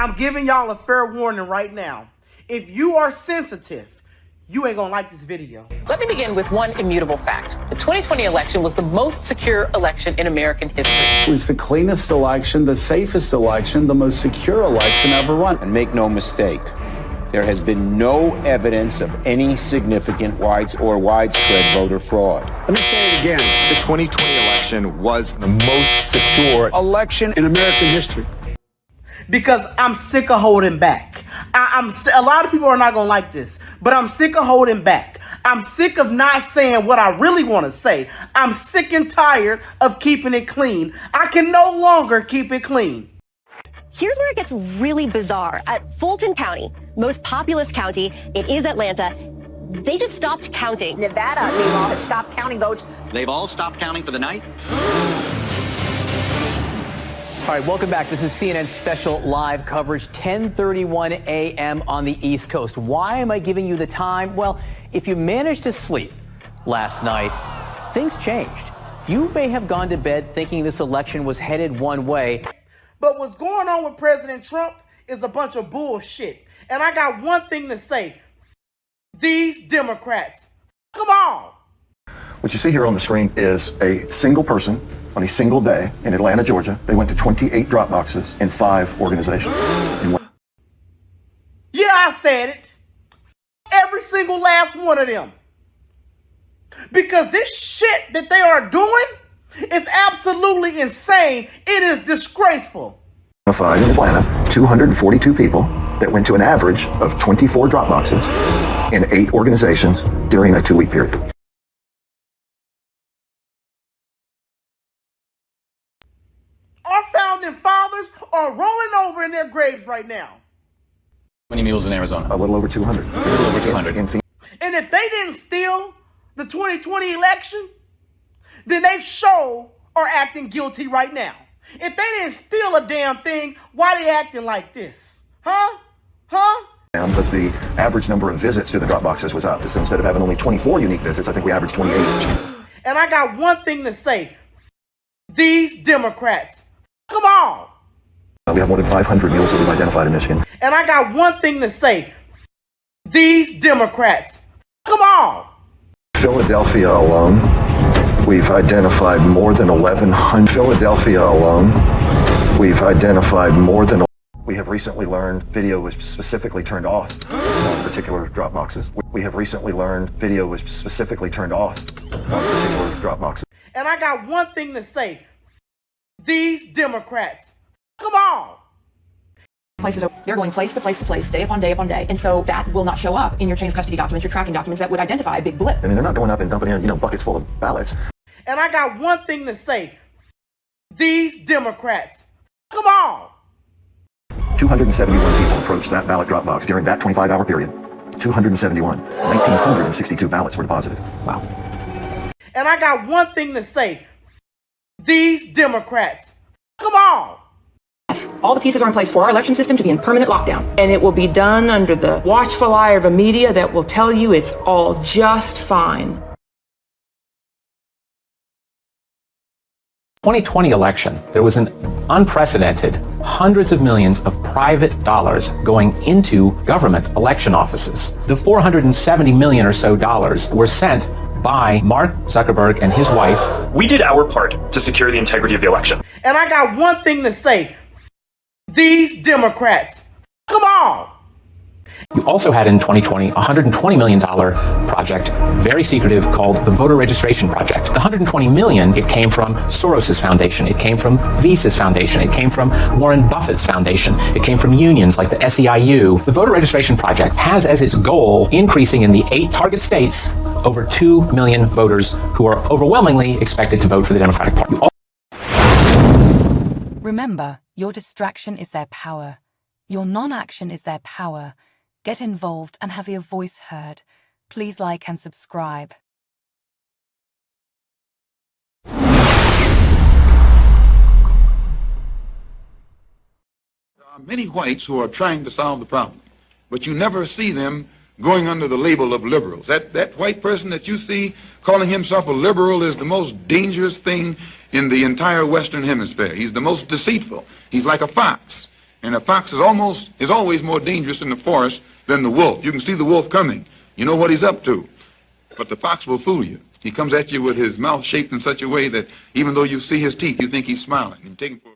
I'm giving y'all a fair warning right now. If you are sensitive, you ain't gonna like this video. Let me begin with one immutable fact. The 2020 election was the most secure election in American history. It was the cleanest election, the safest election, the most secure election ever run. And make no mistake, there has been no evidence of any significant widespread voter fraud. Let me say it again. The 2020 election was the most secure Election in American history. Because I'm sick of holding back. A lot of people are not gonna like this, but I'm sick of holding back. I'm sick of not saying what I really want to say. I'm sick and tired of keeping it clean. I can no longer keep it clean. Here's where it gets really bizarre. At Fulton County, most populous county, it is Atlanta, they just stopped counting. Nevada, meanwhile, has stopped counting votes. They've all stopped counting for the night? All right, welcome back. This is CNN's special live coverage, 10:31 a.m. on the East Coast. Why am I giving you the time? Well, if you managed to sleep last night, things changed. You may have gone to bed thinking this election was headed one way. But what's going on with President Trump is a bunch of bullshit. And I got one thing to say. These Democrats, come on. What you see here on the screen is a single person on a single day in Atlanta, Georgia. They went to 28 drop boxes in 5 organizations. Yeah, I said it. Every single last one of them. Because this shit that they are doing is absolutely insane. It is disgraceful. In Atlanta, 242 people that went to an average of 24 drop boxes in 8 organizations during a 2-week period. Our founding fathers are rolling over in their graves right now. How many mules in Arizona? A little over 200. A little over 200. And if they didn't steal the 2020 election, then they sure are acting guilty right now. If they didn't steal a damn thing, why they acting like this? Huh? But the average number of visits to the drop boxes was up. So instead of having only 24 unique visits, I think we averaged 28. And I got one thing to say. These Democrats, come on. We have more than 500 mules that we've identified in Michigan. And I got one thing to say. These Democrats, come on. Philadelphia alone, we've identified more than 1,100. Philadelphia alone, we've identified more than. We have recently learned video was specifically turned off on particular drop boxes. We have recently learned video was specifically turned off on particular drop boxes. And I got one thing to say. These Democrats, come on. Places they're going place to place to place, day upon day upon day. And so that will not show up in your chain of custody documents, your tracking documents that would identify a big blip. I mean, they're not going up and dumping in, buckets full of ballots. And I got one thing to say. These Democrats, come on. 271 people approached that ballot drop box during that 25-hour period. 271. 1,962 ballots were deposited. Wow. And I got one thing to say. These Democrats, come on. Yes, all the pieces are in place for our election system to be in permanent lockdown. And it will be done under the watchful eye of a media that will tell you it's all just fine. 2020 election, there was an unprecedented hundreds of millions of private dollars going into government election offices. The $470 million or so dollars were sent by Mark Zuckerberg and his wife. We did our part to secure the integrity of the election. And I got one thing to say. These Democrats, come on. You also had in 2020 a $120 million project, very secretive, called the Voter Registration Project. The $120 million, it came from Soros's foundation, it came from Visa's foundation, it came from Warren Buffett's foundation, it came from unions like the SEIU. The Voter Registration Project has as its goal increasing in the 8 target states over 2 million voters who are overwhelmingly expected to vote for the Democratic Party. Remember, your distraction is their power. Your non-action is their power. Get involved and have your voice heard. Please like and subscribe. There are many whites who are trying to solve the problem, but you never see them going under the label of liberals. That white person that you see calling himself a liberal is the most dangerous thing in the entire Western Hemisphere. He's the most deceitful. He's like a fox. And a fox is always more dangerous in the forest than the wolf. You can see the wolf coming. You know what he's up to. But the fox will fool you. He comes at you with his mouth shaped in such a way that even though you see his teeth, you think he's smiling. And you take him for